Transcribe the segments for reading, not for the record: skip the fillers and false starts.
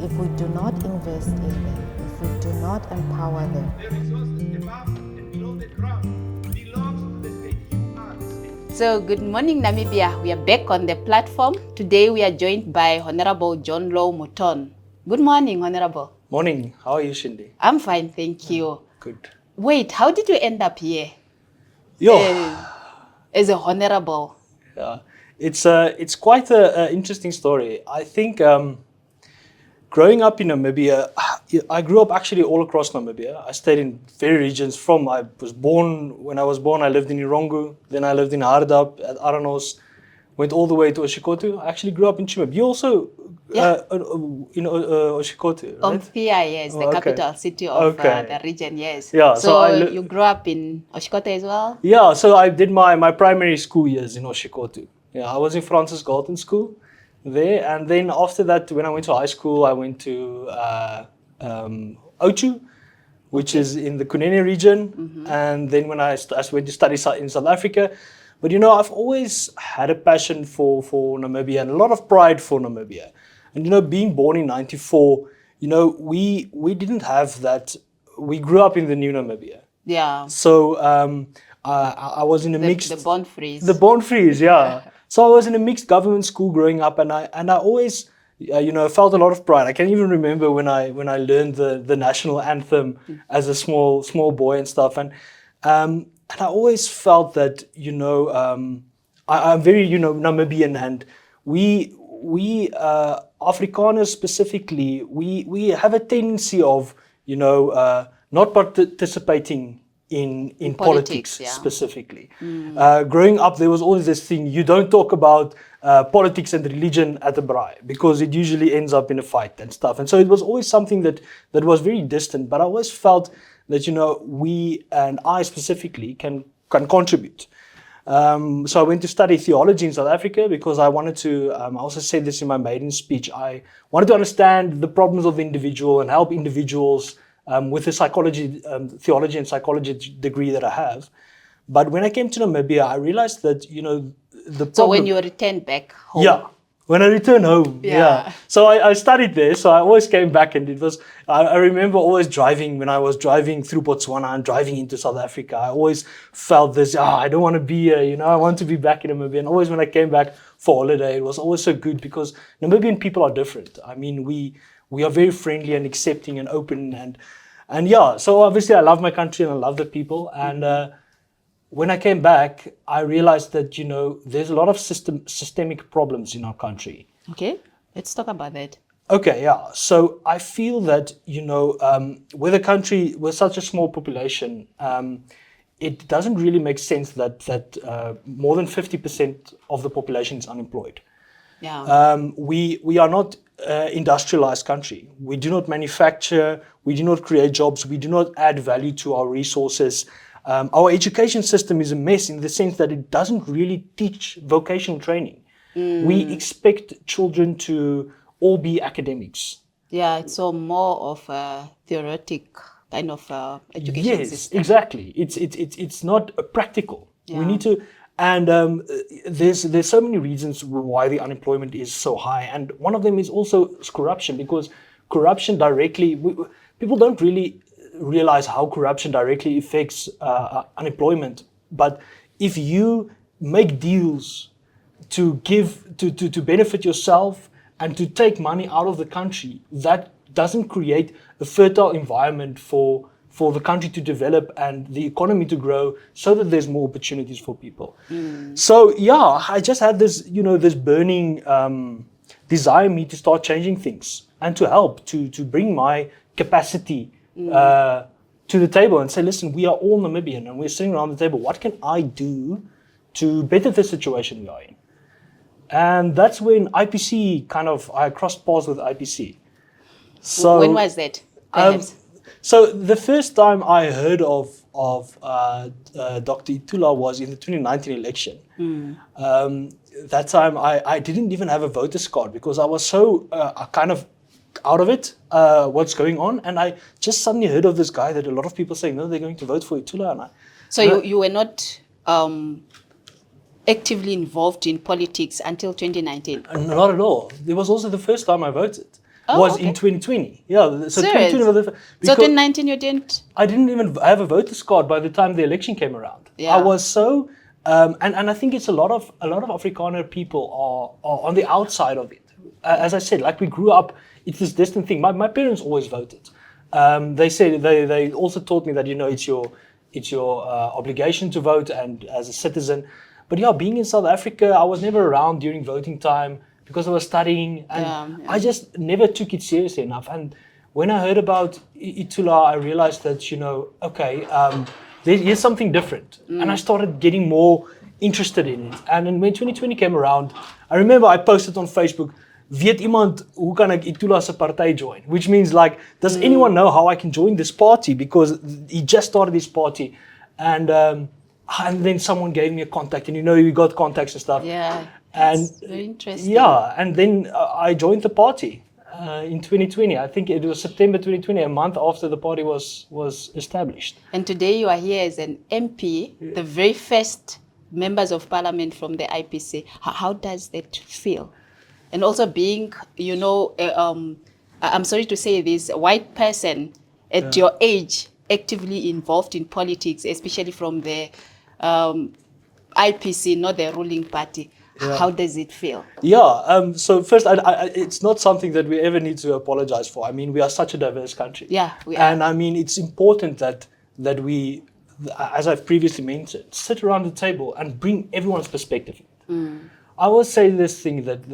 if we do not invest in them, if we do not empower them. The resources above and below the ground belongs to the state. You are the state. So good morning, Namibia. We are back on the platform. Today we are joined by Honorable John-Louw Mouton. Good morning, Honorable. Morning. How are you, Shiindi? I'm fine, thank you. Good. Wait, how did you end up here? As a honorable? Yeah, it's quite an interesting story. I think growing up in Namibia, I grew up actually all across Namibia. I stayed in various regions. When I was born, I lived in Irongo. Then I lived in Hardap at Aranos. Went all the way to Oshikoto. I actually grew up in Chimab. You also, Oshikoto, right? Omphia, yes, the capital city of the region, yes. Yeah, so you grew up in Oshikoto as well? Yeah, so I did my primary school years in Oshikoto. Yeah, I was in Francis Galton School there. And then after that, when I went to high school, I went to Ochu, which is in the Kunene region. Mm-hmm. And then when I went to study in South Africa. But I've always had a passion for Namibia and a lot of pride for Namibia. And being born in '94, we didn't have that. We grew up in the new Namibia. Yeah. So I was in a mixed. The Born Freeze. The Born Freeze, yeah. So I was in a mixed government school growing up, and I always felt a lot of pride. I can even remember when I learned the national anthem as a small boy and stuff, and I always felt that I'm very Namibian, and we Afrikaners specifically we have a tendency of not participating in politics specifically. Growing up, there was always this thing: you don't talk about politics and religion at the braai because it usually ends up in a fight and stuff. And so it was always something that was very distant. But I always felt that we and I specifically can contribute. So I went to study theology in South Africa because I wanted to. I also said this in my maiden speech. I wanted to understand the problems of the individual and help individuals. With the theology and psychology degree that I have. But when I came to Namibia, I realized that, the problem... So when you returned back home? Yeah, when I returned home, yeah. So I studied there, so I always came back, and it was... I remember always driving, when I was driving through Botswana and driving into South Africa, I always felt this, I don't want to be here, I want to be back in Namibia. And always when I came back for holiday, it was always so good because Namibian people are different. I mean, we are very friendly and accepting and open and yeah, so obviously I love my country and I love the people. And when I came back, I realized that, there's a lot of systemic problems in our country. Okay, let's talk about that. Okay, yeah. So I feel that, with a country with such a small population, it doesn't really make sense that more than 50% of the population is unemployed. Yeah. We are not industrialized country. We do not manufacture, we do not create jobs, we do not add value to our resources. Our education system is a mess in the sense that it doesn't really teach vocational training. We expect children to all be academics. Yeah, it's so more of a theoretic kind of education system. Yes, exactly. It's not practical. Yeah. We need to. And there's so many reasons why the unemployment is so high. And one of them is also corruption, because corruption directly, people don't really realize how corruption directly affects unemployment. But if you make deals to benefit yourself and to take money out of the country, that doesn't create a fertile environment for the country to develop and the economy to grow so that there's more opportunities for people. So yeah, I just had this, this burning desire in me to start changing things and to help, to bring my capacity to the table and say, listen, we are all Namibian and we're sitting around the table. What can I do to better the situation we are in? And that's when IPC I crossed paths with IPC. So when was that? So the first time I heard of Dr. Itula was in the 2019 election. That time I didn't even have a voter's card because I was so kind of out of it, what's going on. And I just suddenly heard of this guy that a lot of people saying, no, they're going to vote for Itula. You were not actively involved in politics until 2019? Not at all. It was also the first time I voted. Oh, was okay. in 2020. Yeah, so Serious? 2020 was the So because 2019 you didn't? I didn't even have a voter's card by the time the election came around. Yeah. I was so, and I think it's a lot of Afrikaner people are on the outside of it. As I said, like we grew up, it's this distant thing. My parents always voted. They said they also taught me that it's your obligation to vote and as a citizen. But yeah, being in South Africa, I was never around during voting time because I was studying, and Yeah. I just never took it seriously enough. And when I heard about Itula, I realized that okay, here's something different, and I started getting more interested in it. And then when 2020 came around, I remember I posted on Facebook, weet iemand hoe kan ek Itula se party join? Which means like, does anyone know how I can join this party? Because he just started this party, and then someone gave me a contact, and you got contacts and stuff. Yeah. And That's very interesting. yeah, and then I joined the party in 2020. I think it was September 2020, a month after the party was established. And today you are here as an MP, the very first members of parliament from the IPC. How does that feel? And also being, I'm sorry to say this, a white person at your age actively involved in politics, especially from the IPC, not the ruling party. Yeah. How does it feel? Yeah, so first, it's not something that we ever need to apologize for. I mean, we are such a diverse country. Yeah, we are. And I mean, it's important that we, as I've previously mentioned, sit around the table and bring everyone's perspective. I always say this thing that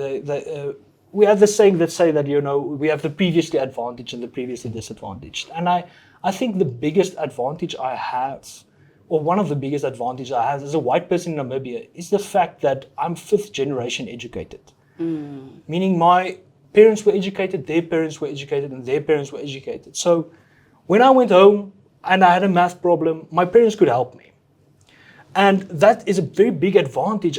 we have the saying that say that, we have the previously advantaged and the previously disadvantaged. And I think the biggest advantage I have, or one of the biggest advantages I have as a white person in Namibia, is the fact that I'm 5th generation educated. Meaning my parents were educated, their parents were educated, and their parents were educated. So when I went home and I had a math problem, my parents could help me. And that is a very big advantage,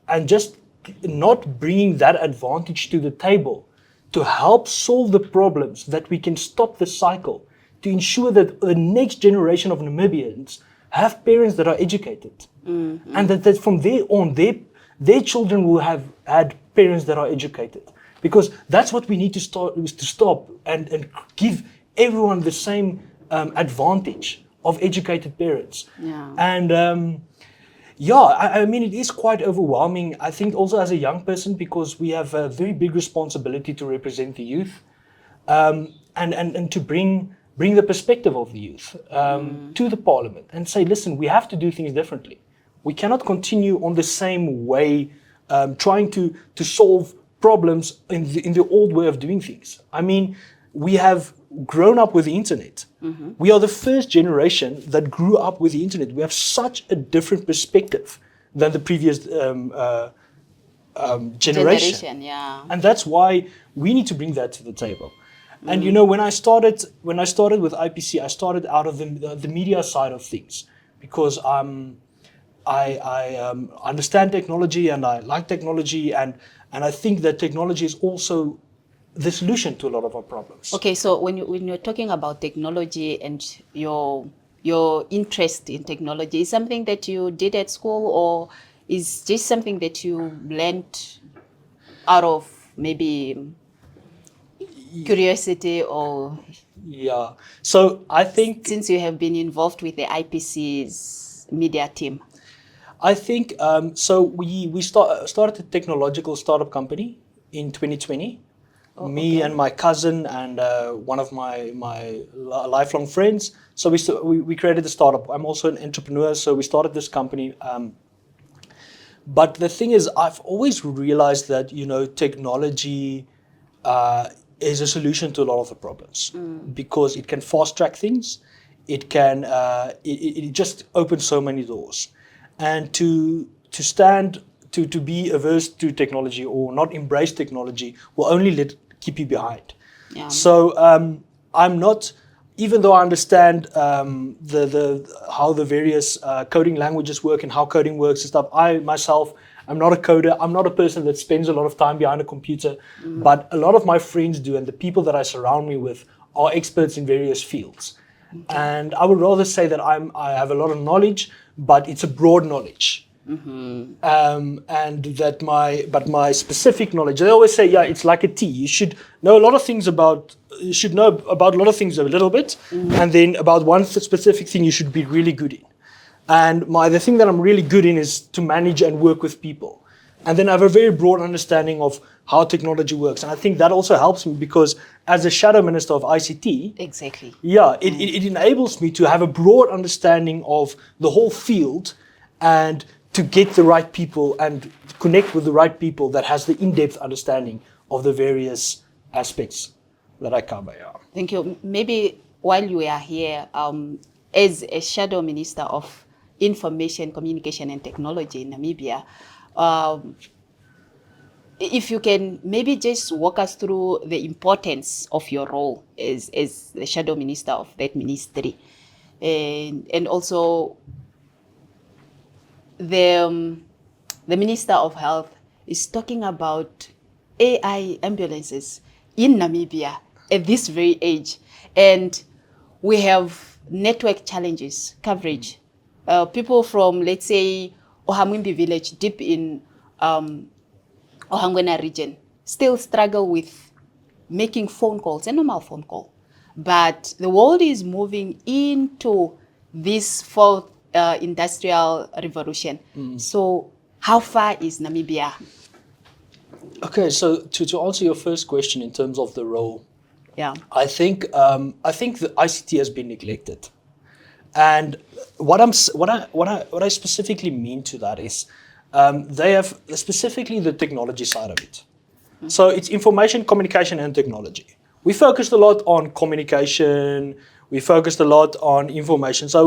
and just not bringing that advantage to the table to help solve the problems, that we can stop the cycle, to ensure that the next generation of Namibians have parents that are educated, and that from there on, their children will have had parents that are educated, because that's what we need to stop and give everyone the same advantage of educated parents. Yeah. And I mean, it is quite overwhelming, I think, also as a young person, because we have a very big responsibility to represent the youth, and to bring the perspective of the youth to the parliament and say, listen, we have to do things differently. We cannot continue on the same way, trying to solve problems in the old way of doing things. I mean, we have grown up with the internet. We are the first generation that grew up with the internet. We have such a different perspective than the previous generation. Yeah. And that's why we need to bring that to the table. And when I started with IPC, I started out of the media side of things, because I understand technology and I like technology, and I think that technology is also the solution to a lot of our problems. Okay, so when you're talking about technology and your interest in technology, is something that you did at school, or is just something that you learned out of maybe curiosity, or Yeah. So I think since you have been involved with the IPC's media team? I think so. We started a technological startup company in 2020. Me and my cousin and one of my lifelong friends. So we created a startup. I'm also an entrepreneur, so we started this company. But the thing is, I've always realized that technology is a solution to a lot of the problems, because it can fast track things. It can it just opens so many doors, and to be averse to technology or not embrace technology will only keep you behind. Yeah. So I'm not, even though I understand how the various coding languages work and how coding works and stuff, I myself, I'm not a coder. I'm not a person that spends a lot of time behind a computer, but a lot of my friends do, and the people that I surround me with are experts in various fields. And I would rather say that I have a lot of knowledge, but it's a broad knowledge. And that my specific knowledge, they always say, yeah, it's like a tea. You should know a lot of things about a little bit, and then about one specific thing you should be really good in. And the thing that I'm really good in is to manage and work with people. And then I have a very broad understanding of how technology works. And I think that also helps me because as a shadow minister of ICT, Exactly. yeah, it enables me to have a broad understanding of the whole field and to get the right people and connect with the right people that has the in-depth understanding of the various aspects that I cover. Yeah. Thank you. Maybe while you are here, as a shadow minister of Information, Communication and Technology in Namibia, if you can maybe just walk us through the importance of your role as the shadow minister of that ministry, and also the Minister of Health is talking about AI ambulances in Namibia at this very age, and we have network challenges, coverage. People from, let's say, Ohamwimbi village, deep in Ohangwena region, still struggle with making phone calls, a normal phone call. But the world is moving into this fourth industrial revolution. So how far is Namibia? Okay, so to answer your first question in terms of the role, Yeah. I think the ICT has been neglected, and what I specifically mean to that is they have specifically the technology side of it. So it's information, communication, and technology. We focused a lot on communication. We focused a lot on information. So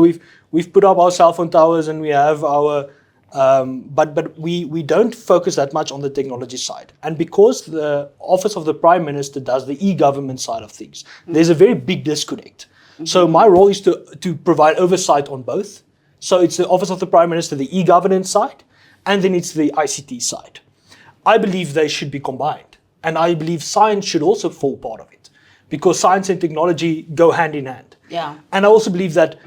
we've put up our cell phone towers and we have our but we don't focus that much on the technology side. And because the Office of the Prime Minister does the e-government side of things, there's a very big disconnect. So my role is to provide oversight on both. So it's the Office of the Prime Minister, the e-governance side, and then it's the ICT side. I believe they should be combined. And I believe science should also fall part of it, because science and technology go hand in hand. Yeah. And I also believe that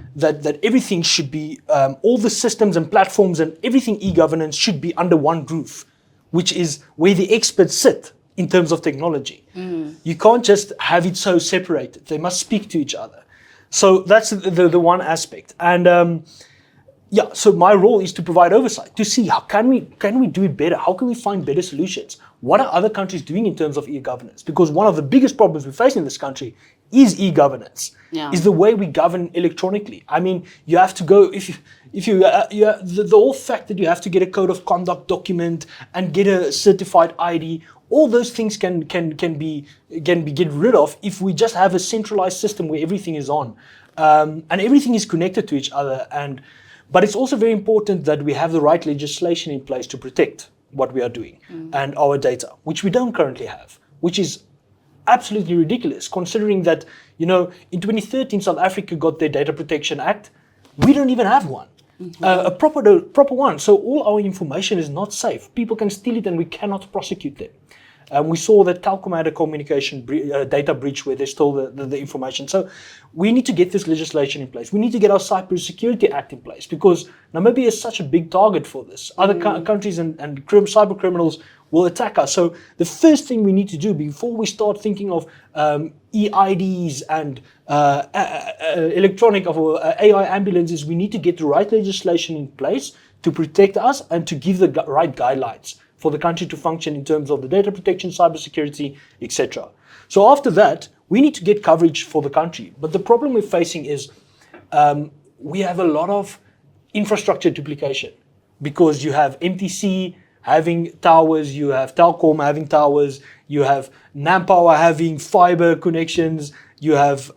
everything should be, all the systems and platforms and everything e-governance should be under one roof, which is where the experts sit in terms of technology. You can't just have it so separated. They must speak to each other. So that's the one aspect. And so my role is to provide oversight, to see how can we do it better? How can we find better solutions? What are other countries doing in terms of e-governance? Because one of the biggest problems we face in this country is e-governance, is the way we govern electronically. I mean, you have to go, the whole fact that you have to get a code of conduct document and get a certified ID, all those things can be get rid of if we just have a centralized system where everything is on, and everything is connected to each other. But it's also very important that we have the right legislation in place to protect what we are doing and our data, which we don't currently have, which is absolutely ridiculous considering that, in 2013, South Africa got their Data Protection Act. We don't even have one, a proper one. So all our information is not safe. People can steal it and we cannot prosecute them. We saw that Telkom had a communication data breach where they stole the information. So we need to get this legislation in place. We need to get our Cybersecurity Act in place because Namibia is such a big target for this. Other countries and cyber criminals will attack us. So the first thing we need to do before we start thinking of EIDs and electronic AI ambulances, we need to get the right legislation in place to protect us and to give the right guidelines for the country to function in terms of the data protection, cybersecurity, etc. So after that, we need to get coverage for the country. But the problem we're facing is we have a lot of infrastructure duplication because you have MTC having towers, you have Telkom having towers, you have Nampower having fiber connections, you have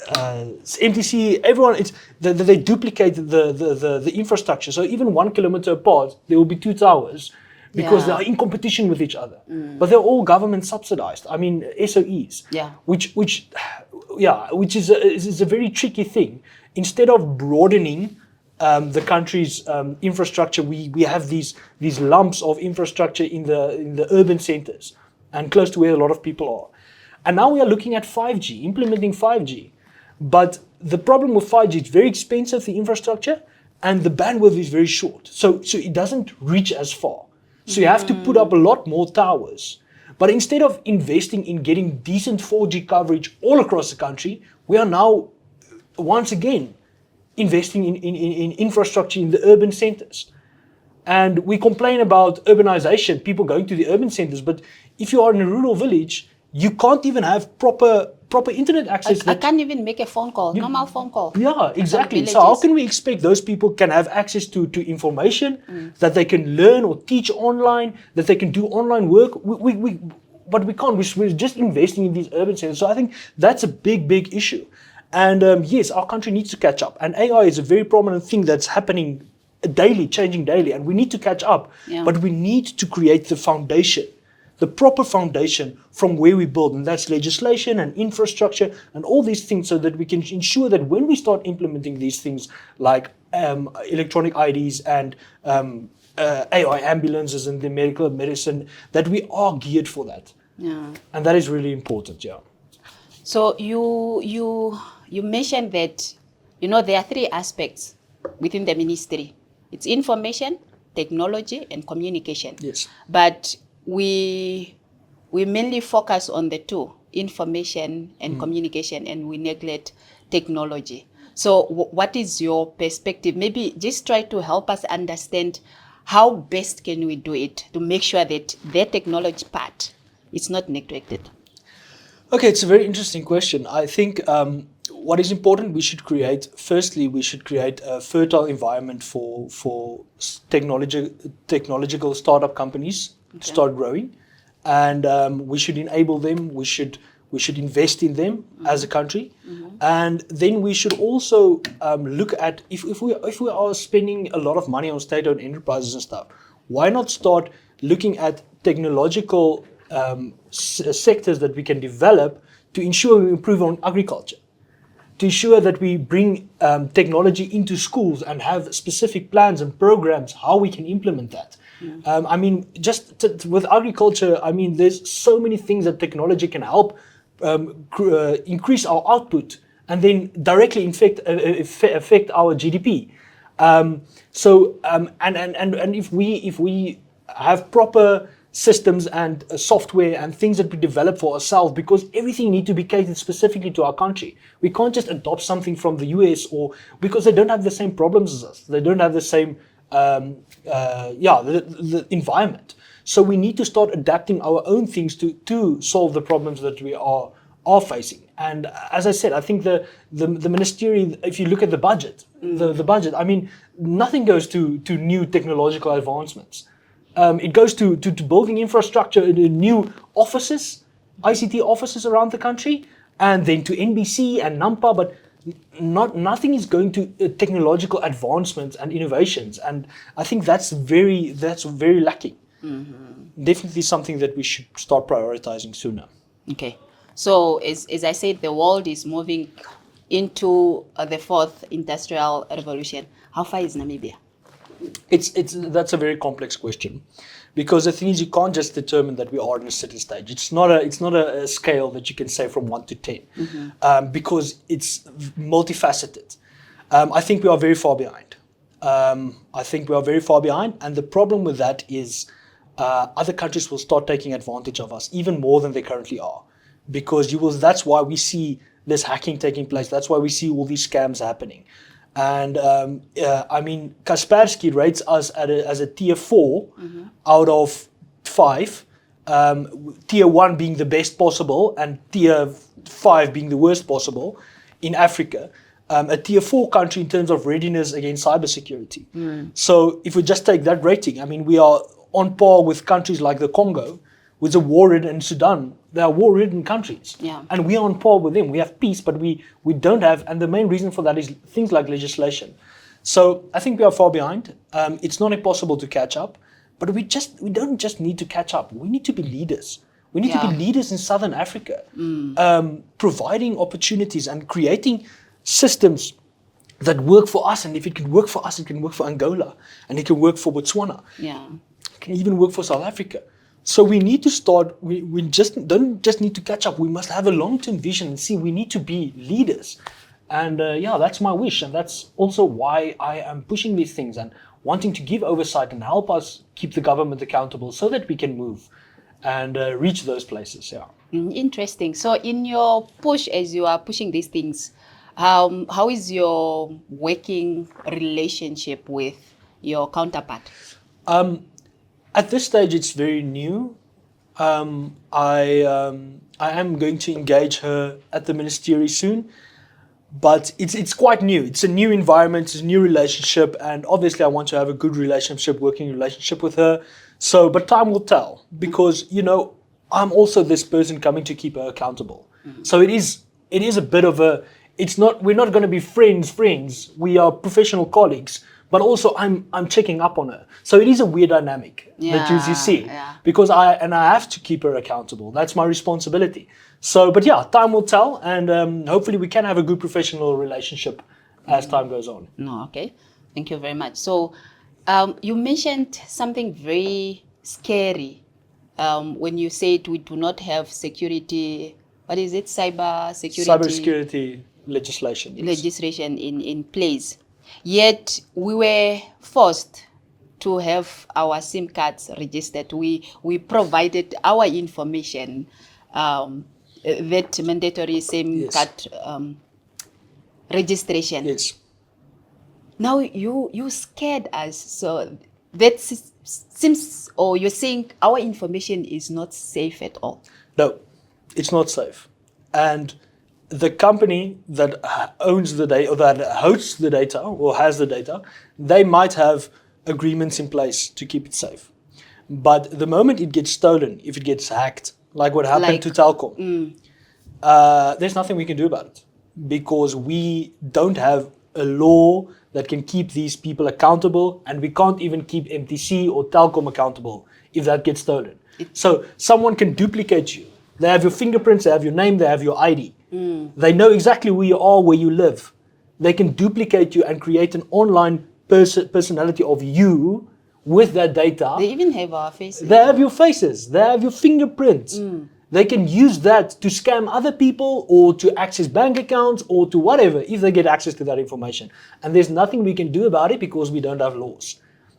MTC, everyone, they duplicate the infrastructure. So even 1 kilometer apart, there will be 2 towers because they are in competition with each other. But they're all government subsidized. I mean, SOEs, which is a very tricky thing. Instead of broadening the country's infrastructure, we have these lumps of infrastructure in the urban centers and close to where a lot of people are. And now we are looking at 5G, implementing 5G. But the problem with 5G, it's very expensive, the infrastructure, and the bandwidth is very short. So it doesn't reach as far. So you have to put up a lot more towers. But instead of investing in getting decent 4G coverage all across the country, we are now, once again, investing in infrastructure in the urban centers. And we complain about urbanization, people going to the urban centers, but if you are in a rural village, you can't even have proper internet access. I can't even make a phone call, normal phone call. Yeah, exactly. Some So how villages. can we expect those people can have access to information, that they can learn or teach online, that they can do online work? But we can't. We're just investing in these urban centers. So I think that's a big issue. And yes, our country needs to catch up. And AI is a very prominent thing that's happening daily, changing daily. And we need to catch up. Yeah. But we need to create the foundation, the proper foundation from where we build. And that's legislation and infrastructure and all these things, so that we can ensure that when we start implementing these things like electronic IDs and AI ambulances and the medical medicine, that we are geared for that. Yeah. And that is really important, yeah. So you mentioned that, there are three aspects within the ministry. It's information, technology, and communication. Yes. But we mainly focus on the two, information and communication, and we neglect technology. So what is your perspective? Maybe just try to help us understand how best can we do it to make sure that the technology part is not neglected. Okay, it's a very interesting question. I think what is important, we should create a fertile environment for technological startup companies to start growing, and we should enable them. We should invest in them as a country, and then we should also look at if we are spending a lot of money on state-owned enterprises and stuff, why not start looking at technological sectors that we can develop to ensure we improve on agriculture, to ensure that we bring technology into schools and have specific plans and programs how we can implement that. I mean, with agriculture, I mean, there's so many things that technology can help increase our output and then directly affect our GDP. And if we have proper systems and software and things that we develop for ourselves, because everything needs to be catered specifically to our country. We can't just adopt something from the US, or because they don't have the same problems as us. They don't have the same the environment. So we need to start adapting our own things to solve the problems that we are facing. And as I said, I think the ministry, if you look at the budget, the budget, I mean, nothing goes to new technological advancements. It goes to building infrastructure in new offices, ICT offices around the country, and then to NBC and NAMPA, but nothing is going to technological advancements and innovations. And I think that's very lacking. Definitely something that we should start prioritizing sooner. Okay. So as I said, the world is moving into the fourth industrial revolution. How far is Namibia? That's a very complex question, because the thing is, you can't just determine that we are in a certain stage. It's not a scale that you can say from 1 to 10, because it's multifaceted. I think we are very far behind. And the problem with that is other countries will start taking advantage of us even more than they currently are, because that's why we see this hacking taking place. That's why we see all these scams happening. And I mean, Kaspersky rates us as a tier 4 out of 5, tier 1 being the best possible and tier 5 being the worst possible in Africa. A tier 4 country in terms of readiness against cybersecurity. So if we just take that rating, I mean, we are on par with countries like the Congo, with a war-ridden, and Sudan. They are war-ridden countries. Yeah. And we are on par with them. We have peace, but we don't have, and the main reason for that is things like legislation. So I think we are far behind. It's not impossible to catch up, but we don't just need to catch up. We need to be leaders. We need to be leaders in Southern Africa, providing opportunities and creating systems that work for us. And if it can work for us, it can work for Angola, and it can work for Botswana. Yeah. It can even work for South Africa. So we need to start, we don't just need to catch up. We must have a long-term vision and see we need to be leaders. And yeah, that's my wish. And that's also why I am pushing these things and wanting to give oversight and help us keep the government accountable so that we can move and reach those places. Yeah. Interesting. So in your push, as you are pushing these things, how is your working relationship with your counterpart? At this stage, it's very new. I am going to engage her at the ministry soon, but it's quite new. It's a new environment, it's a new relationship, and obviously I want to have a good relationship, working relationship with her. So, but time will tell, because I'm also this person coming to keep her accountable. So it is a bit of a. We're not going to be friends. We are professional colleagues. But also, I'm checking up on her. So it is a weird dynamic that you see, because I have to keep her accountable. That's my responsibility. So, but yeah, time will tell, and hopefully we can have a good professional relationship as time goes on. No, okay, thank you very much. So, you mentioned something very scary when you said we do not have security. What is it? Cybersecurity legislation. Yes. Legislation in place. Yet we were forced to have our SIM cards registered. We provided our information, that mandatory SIM card registration. Yes. Now you scared us. So that seems, or you're saying our information is not safe at all. No, it's not safe. And the company that owns the data, or that hosts the data, or has the data, they might have agreements in place to keep it safe. But the moment it gets stolen, if it gets hacked, like what happened to Telkom, there's nothing we can do about it, because we don't have a law that can keep these people accountable, and we can't even keep MTC or Telkom accountable if that gets stolen. So someone can duplicate you. They have your fingerprints, they have your name, they have your ID. They know exactly who you are, where you live. They can duplicate you and create an online personality of you with that data. They even have our faces. They have your faces. They have your fingerprints. They can use that to scam other people, or to access bank accounts, or to whatever, if they get access to that information. And there's nothing we can do about it, because we don't have laws.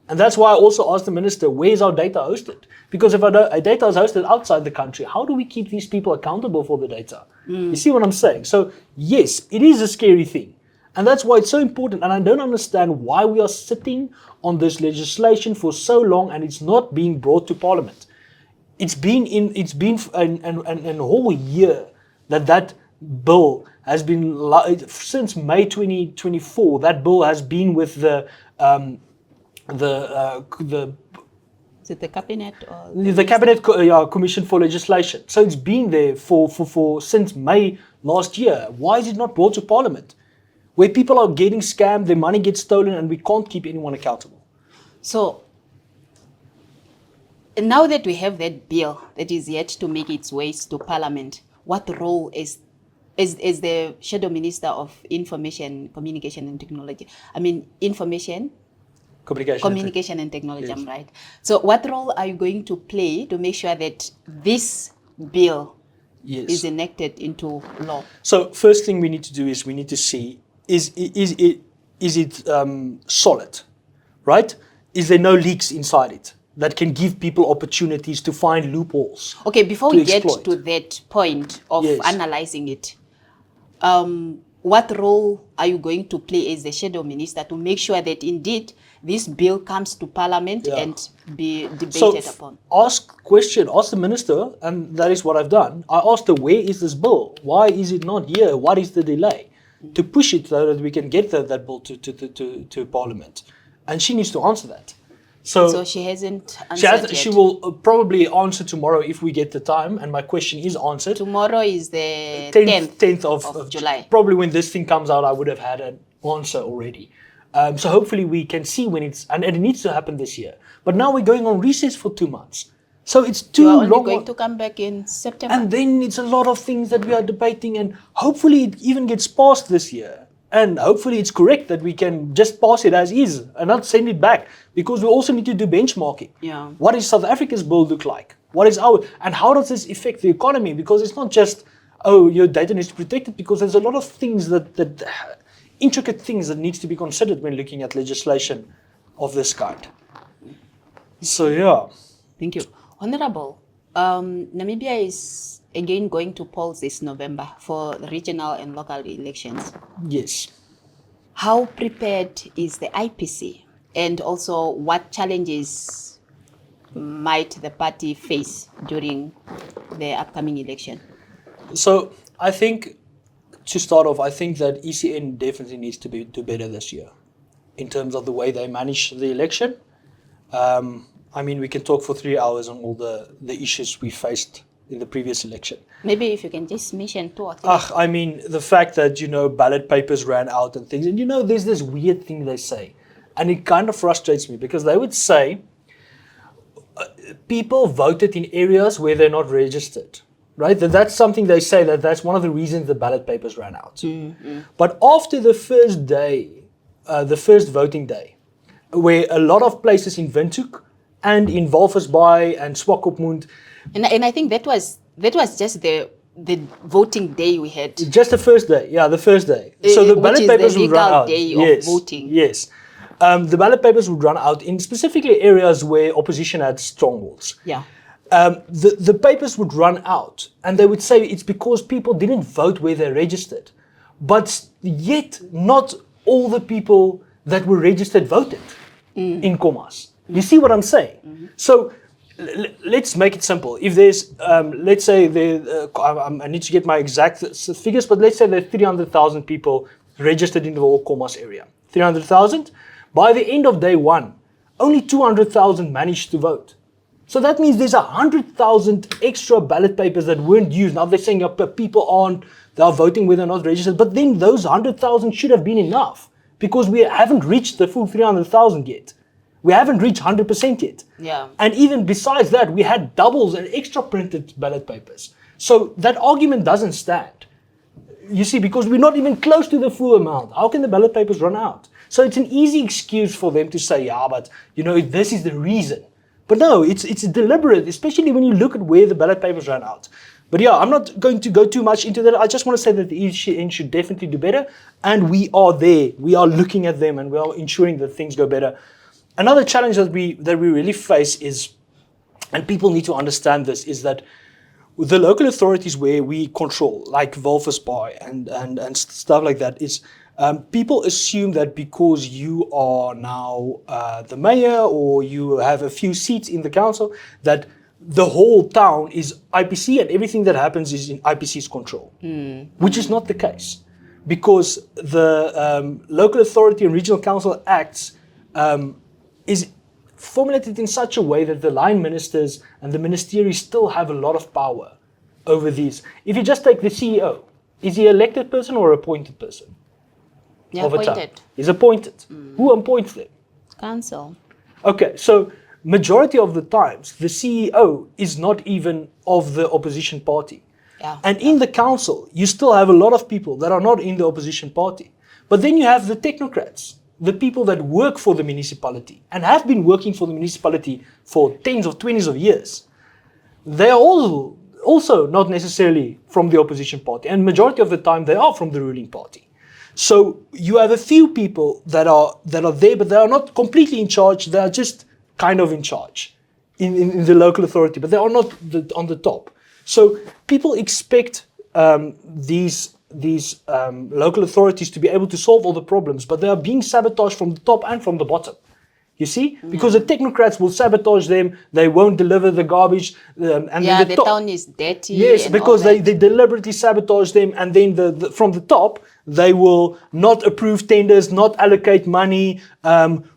And that's why I also asked the minister, where's our data hosted? Because if our data is hosted outside the country, how do we keep these people accountable for the data? You see what I'm saying? So yes, it is a scary thing. And that's why it's so important. And I don't understand why we are sitting on this legislation for so long and it's not being brought to Parliament. It's been a whole year that bill has been, since May 2024, that bill has been with the is it the cabinet or the cabinet commission for legislation? So it's been there for since May last year. Why is it not brought to Parliament, where people are getting scammed, their money gets stolen, and we can't keep anyone accountable? So now that we have that bill that is yet to make its way to Parliament, what role is the Shadow Minister of Information, Communication and Technology? I mean, Communication and Technology, yes. I'm right. So what role are you going to play to make sure that this bill is enacted into law? So first thing we need to do is we need to see, is it solid, right? Is there no leaks inside it that can give people opportunities to find loopholes? Okay, before we get to that point of analyzing it, what role are you going to play as the Shadow Minister to make sure that indeed this bill comes to Parliament and be debated upon? Ask the Minister, and that is what I've done. I asked her, where is this bill? Why is it not here? What is the delay? To push it so that we can get that bill to Parliament. And she needs to answer that. So she hasn't answered yet. She will probably answer tomorrow if we get the time, and my question is answered. Tomorrow is the 10th of July. Probably when this thing comes out, I would have had an answer already. So hopefully we can see when and it needs to happen this year. But now we're going on recess for 2 months. So it's too long. You're going to come back in September. And then it's a lot of things that we are debating, and hopefully it even gets passed this year. And hopefully it's correct that we can just pass it as is and not send it back, because we also need to do benchmarking. Yeah. What does South Africa's bill look like? What is and how does this affect the economy? Because it's not just oh, your data needs to be protected, because there's a lot of things that intricate things that needs to be considered when looking at legislation of this kind. So yeah. Thank you. Honorable, Namibia is again going to polls this November for the regional and local elections. Yes. How prepared is the IPC? And also, what challenges might the party face during the upcoming election? So I think, to start off, I think that ECN definitely needs to do better this year in terms of the way they manage the election. I mean, we can talk for 3 hours on all the issues we faced in the previous election. Maybe if you can just mention 2 or 3. I mean, the fact that, ballot papers ran out and things. And, there's this weird thing they say. And it kind of frustrates me, because they would say people voted in areas where they're not registered. Right? That's something they say, that's one of the reasons the ballot papers ran out. Mm-hmm. But after the first day, the first voting day, where a lot of places in Windhoek and in Walvisbaai and Swakopmund. And I think that was just the voting day we had. Just the first day, the first day. So the ballot papers would run out. Day of voting. Yes. The ballot papers would run out in specifically areas where opposition had strongholds. Yeah. The papers would run out, and they would say it's because people didn't vote where they registered. But yet, not all the people that were registered voted in Khomas. You see what I'm saying? Mm-hmm. So let's make it simple. If there's, let's say, I need to get my exact figures, but let's say there are 300,000 people registered in the whole Khomas area. 300,000. By the end of day one, only 200,000 managed to vote. So that means there's 100,000 extra ballot papers that weren't used. Now they're saying people they are voting where they're not registered. But then those 100,000 should have been enough, because we haven't reached the full 300,000 yet. We haven't reached 100% yet. Yeah. And even besides that, we had doubles and extra printed ballot papers. So that argument doesn't stand. You see, because we're not even close to the full amount. How can the ballot papers run out? So it's an easy excuse for them to say, but this is the reason. But no, it's deliberate, especially when you look at where the ballot papers ran out. But I'm not going to go too much into that. I just want to say that the ECN should definitely do better. And we are there. We are looking at them, and we are ensuring that things go better. Another challenge that we really face is, and people need to understand this, is that the local authorities where we control, like Walvisbaai and stuff like that, is people assume that because you are now the mayor or you have a few seats in the council, that the whole town is IPC and everything that happens is in IPC's control, which is not the case, because the Local Authority and Regional Council Acts is formulated in such a way that the line ministers and the ministry still have a lot of power over these. If you just take the CEO, is he an elected person or appointed person? Yeah, appointed. He's appointed. Who appoints them? Council. Okay, so majority of the times, the CEO is not even of the opposition party. Yeah. And in the council, you still have a lot of people that are not in the opposition party. But then you have the technocrats, the people that work for the municipality and have been working for the municipality for 10s or 20s of years. They are also not necessarily from the opposition party, and majority of the time they are from the ruling party. So you have a few people that are there, but they are not completely in charge. They are just kind of in charge in the local authority, but they are not on the top. So people expect these local authorities to be able to solve all the problems, but they are being sabotaged from the top and from the bottom. You see? Because the technocrats will sabotage them, they won't deliver the garbage. And the town is dirty. Yes, because they deliberately sabotage them, and then from the top, they will not approve tenders, not allocate money,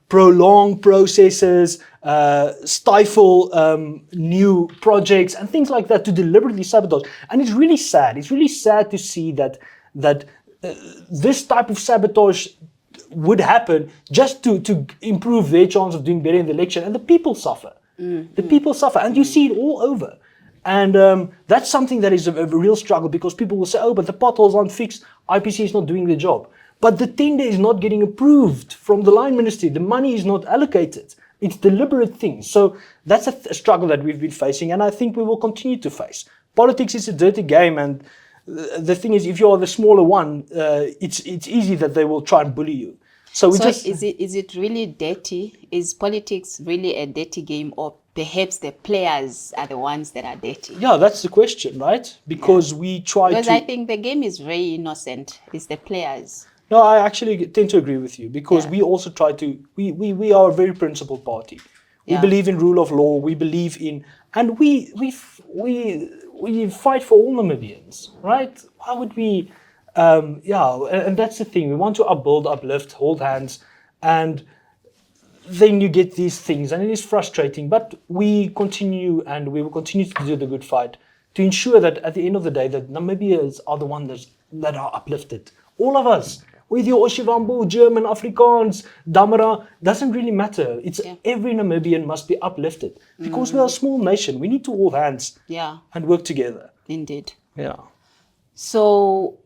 prolong processes, stifle new projects and things like that to deliberately sabotage. And it's really sad. It's really sad to see that this type of sabotage would happen just to improve their chance of doing better in the election, and the people suffer. The people suffer, and you see it all over. And that's something that is a real struggle, because people will say, but the potholes aren't fixed, IPC is not doing the job. But the tender is not getting approved from the line ministry, the money is not allocated. It's deliberate things. So that's a struggle that we've been facing, and I think we will continue to face. Politics is a dirty game, and the thing is, if you're the smaller one, it's easy that they will try and bully you. So we So just is it really dirty? Is politics really a dirty game, or perhaps the players are the ones that are dirty? yeah, that's the question, right? Because we try Because to. I think the game is very innocent. It's the players. No, I actually tend to agree with you because Yeah. we also try to. We are a very principled party. We Yeah. believe in rule of law. We believe in, and we fight for all Namibians, right? Why would we? And that's the thing. We want to upbuild, uplift, hold hands, and then you get these things, and it is frustrating. But we continue, and we will continue to do the good fight to ensure that at the end of the day, that Namibians are the ones that are uplifted. All of us, with your Oshivambu, German, Afrikaans, Damara, doesn't really matter. It's every Namibian must be uplifted because we are a small nation. We need to hold hands Yeah, and work together. indeed. Yeah. So,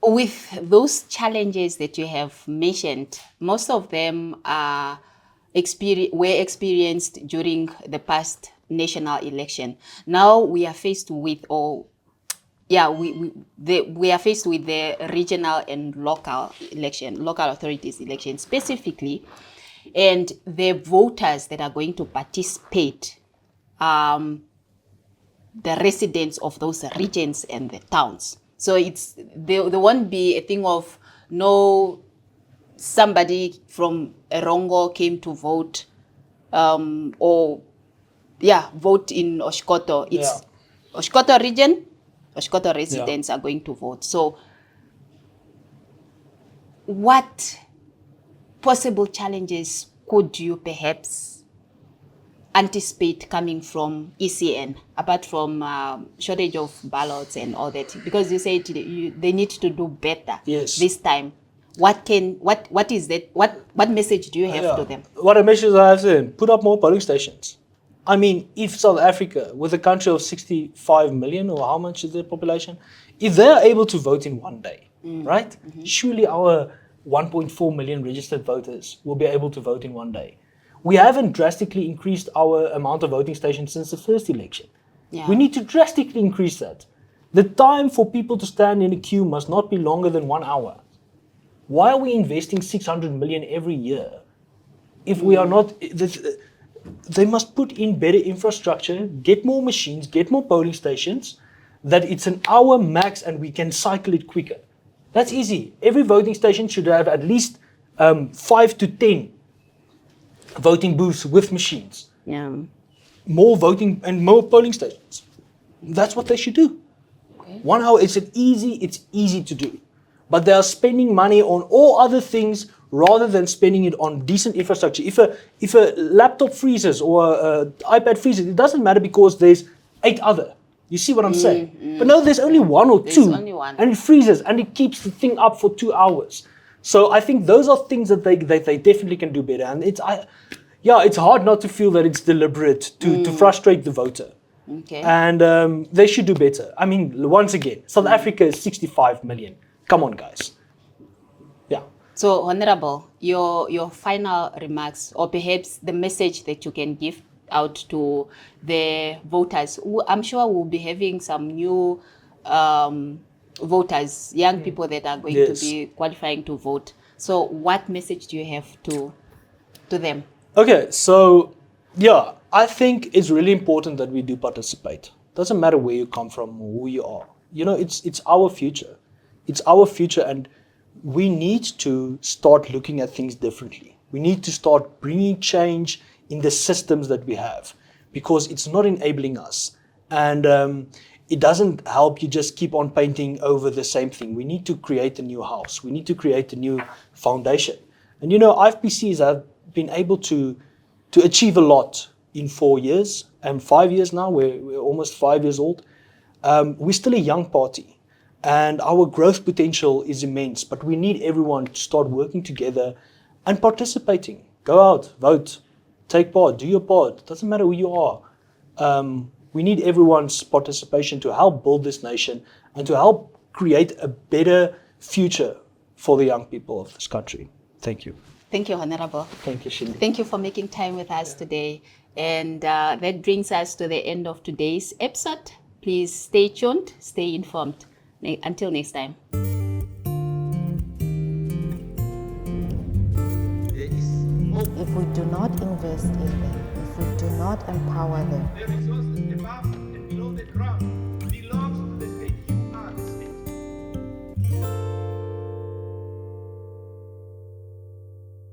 with those challenges that you have mentioned, most of them are were experienced during the past national election. Now we are faced with, we are faced with the regional and local authorities election specifically, and the voters that are going to participate, the residents of those regions and the towns. So there won't be a thing of somebody from Erongo came to vote, vote in Oshkoto. It's Oshkoto region, Oshkoto residents are going to vote. So what possible challenges could you perhaps anticipate coming from ECN, apart from shortage of ballots and all that? Because you said they need to do better this time. What is that? What message do you have to them? What a message I have to them: put up more polling stations. I mean, if South Africa, with a country of 65 million, or how much is their population, if they are able to vote in one day, right? Mm-hmm. Surely our 1.4 million registered voters will be able to vote in one day. We haven't drastically increased our amount of voting stations since the first election. Yeah. We need to drastically increase that. The time for people to stand in a queue must not be longer than 1 hour. Why are we investing 600 million every year if we are not... They must put in better infrastructure, get more machines, get more polling stations, that it's an hour max and we can cycle it quicker. That's easy. Every voting station should have at least 5 to 10 voting booths with machines. Yeah. More voting and more polling stations. That's what they should do. Okay. 1 hour, it's easy to do. But they are spending money on all other things rather than spending it on decent infrastructure. If a laptop freezes or an iPad freezes, it doesn't matter because there's 8 other. You see what I'm saying? But no, there's only 1 or 2. There's only one. And it freezes and it keeps the thing up for 2 hours. So I think those are things that they definitely can do better. And it's hard not to feel that it's deliberate to frustrate the voter. Okay. And they should do better. I mean, once again, South Africa is 65 million. Come on, guys. Yeah. So, Honorable, your final remarks, or perhaps the message that you can give out to the voters, who I'm sure will be having some new voters, young people that are going to be qualifying to vote. So, what message do you have to them? Okay, so I think it's really important that we do participate. Doesn't matter where you come from or who you are. You know, it's our future. It's our future, and we need to start looking at things differently. We need to start bringing change in the systems that we have, because it's not enabling us. And it doesn't help you just keep on painting over the same thing. We need to create a new house. We need to create a new foundation. And IFPCs have been able to achieve a lot in 4 years and 5 years now. We're almost 5 years old. We're still a young party. And our growth potential is immense, but we need everyone to start working together and participating. Go out, vote, take part, do your part. Doesn't matter who you are. We need everyone's participation to help build this nation and to help create a better future for the young people of this country. Thank you. Thank you, Honorable. Thank you, Shiindi. Thank you for making time with us today. And that brings us to the end of today's episode. Please stay tuned, stay informed. Until next time. There is hope. If we do not invest in them, if we do not empower them, There is also